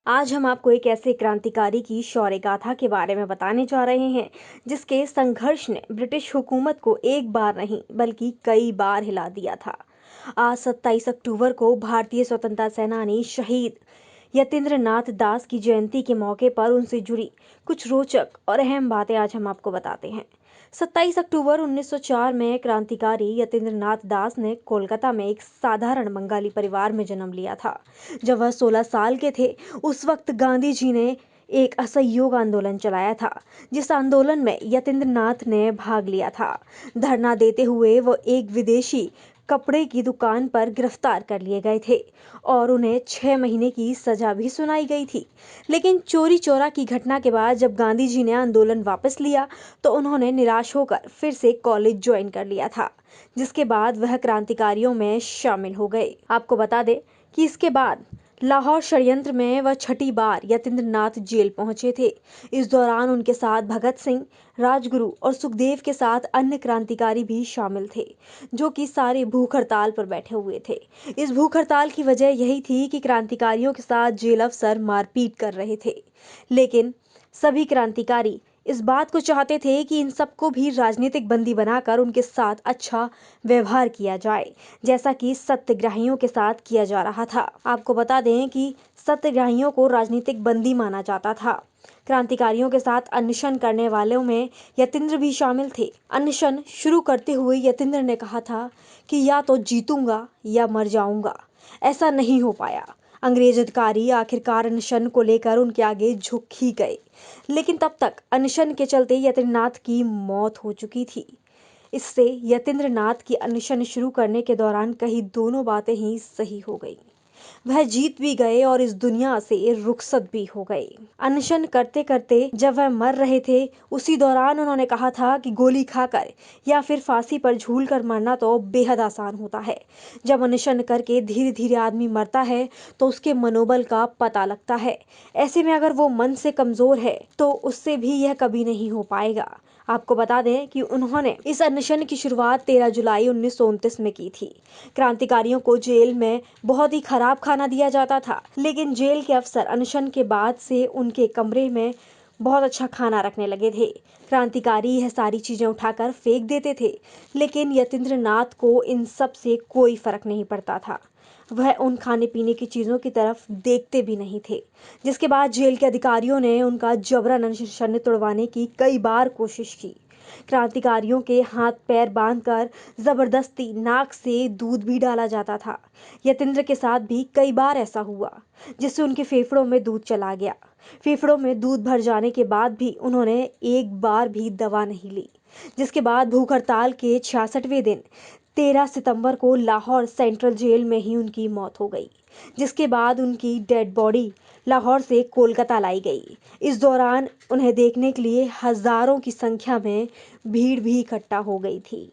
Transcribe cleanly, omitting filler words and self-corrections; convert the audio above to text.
आज हम आपको एक ऐसे क्रांतिकारी की शौर्य गाथा के बारे में बताने जा रहे हैं जिसके संघर्ष ने ब्रिटिश हुकूमत को एक बार नहीं बल्कि कई बार हिला दिया था। आज 27 अक्टूबर को भारतीय स्वतंत्रता सेनानी शहीद यतीन्द्र नाथ दास की जयंती के मौके पर उनसे जुड़ी कुछ रोचक और अहम बातें आज हम आपको बताते हैं। 27 अक्टूबर 1904 में क्रांतिकारी यतीन्द्र नाथ दास ने कोलकाता में एक साधारण बंगाली परिवार में जन्म लिया था। जब वह 16 साल के थे, उस वक्त गांधी जी ने एक असहयोग आंदोलन चलाया था, जिस आंदोलन में यतीन्द्र नाथ ने भाग लिया था। धरना देते हुए वो एक विदेशी कपड़े की दुकान पर गिरफ्तार कर लिए गए थे और उन्हें 6 महीने की सजा भी सुनाई गई थी। लेकिन चोरी चोरा की घटना के बाद जब गांधी जी ने आंदोलन वापस लिया तो उन्होंने निराश होकर फिर से कॉलेज ज्वाइन कर लिया था, जिसके बाद वह क्रांतिकारियों में शामिल हो गए। आपको बता दें कि इसके बाद लाहौर षड्यंत्र में वह छठी बार यतीन्द्र नाथ जेल पहुंचे थे। इस दौरान उनके साथ भगत सिंह, राजगुरु और सुखदेव के साथ अन्य क्रांतिकारी भी शामिल थे, जो कि सारे भूख हड़ताल पर बैठे हुए थे। इस भूख हड़ताल की वजह यही थी कि क्रांतिकारियों के साथ जेल अफसर मारपीट कर रहे थे। लेकिन सभी क्रांतिकारी इस बात को चाहते थे कि इन सबको भी राजनीतिक बंदी बनाकर उनके साथ अच्छा व्यवहार किया जाए, जैसा कि सत्याग्रहियों के साथ किया जा रहा था। आपको बता दें कि सत्याग्रहियों को राजनीतिक बंदी माना जाता था। क्रांतिकारियों के साथ अनशन करने वालों में यतीन्द्र भी शामिल थे। अनशन शुरू करते हुए यतीन्द्र ने कहा था कि या तो जीतूंगा या मर जाऊंगा। ऐसा नहीं हो पाया। अंग्रेज अधिकारी आखिरकार अनशन को लेकर उनके आगे झुक ही गए, लेकिन तब तक अनशन के चलते यतीन्द्र नाथ की मौत हो चुकी थी। इससे यतीन्द्र नाथ की अनशन शुरू करने के दौरान कहीं दोनों बातें ही सही हो गई। वह जीत भी गए और इस दुनिया से रुखसत भी हो गए। अनशन करते करते जब वह मर रहे थे, उसी दौरान उन्होंने कहा था कि गोली खाकर या फिर फांसी पर झूलकर मरना तो बेहद आसान होता है। जब अनशन करके धीरे धीरे आदमी मरता है तो उसके मनोबल का पता लगता है। ऐसे में अगर वो मन से कमजोर है तो उससे भी यह कभी नहीं हो पाएगा। आपको बता दें कि उन्होंने इस अनशन की शुरुआत 13 जुलाई 1929 में की थी। क्रांतिकारियों को जेल में बहुत ही खराब खाना दिया जाता था, लेकिन जेल के अफसर अनशन के बाद से उनके कमरे में बहुत अच्छा खाना रखने लगे थे। क्रांतिकारी यह सारी चीजें उठाकर फेंक देते थे, लेकिन यतीन्द्र नाथ को इन सब से कोई फर्क नहीं पड़ता था। वह उन खाने पीने की चीजों की तरफ देखते भी नहीं थे। जिसके बाद जेल के अधिकारियों ने उनका जबरन अनशन तोड़वाने की कई बार कोशिश की। क्रांतिकारियों के हाथ पैर बांधकर जबरदस्ती नाक से दूध भी डाला जाता था। यतीन्द्र के साथ भी कई बार ऐसा हुआ, जिससे उनके फेफड़ों में दूध चला गया। फेफड़ों में दूध भर जाने के बाद भी उन्होंने एक बार भी दवा नहीं ली। जिसके बाद भूख हड़ताल के 66वें दिन 13 सितंबर को लाहौर सेंट्रल जेल में ही उनकी मौत हो गई, जिसके बाद उनकी डेड बॉडी लाहौर से कोलकाता लाई गई। इस दौरान उन्हें देखने के लिए हजारों की संख्या में भीड़ भी इकट्ठा हो गई थी।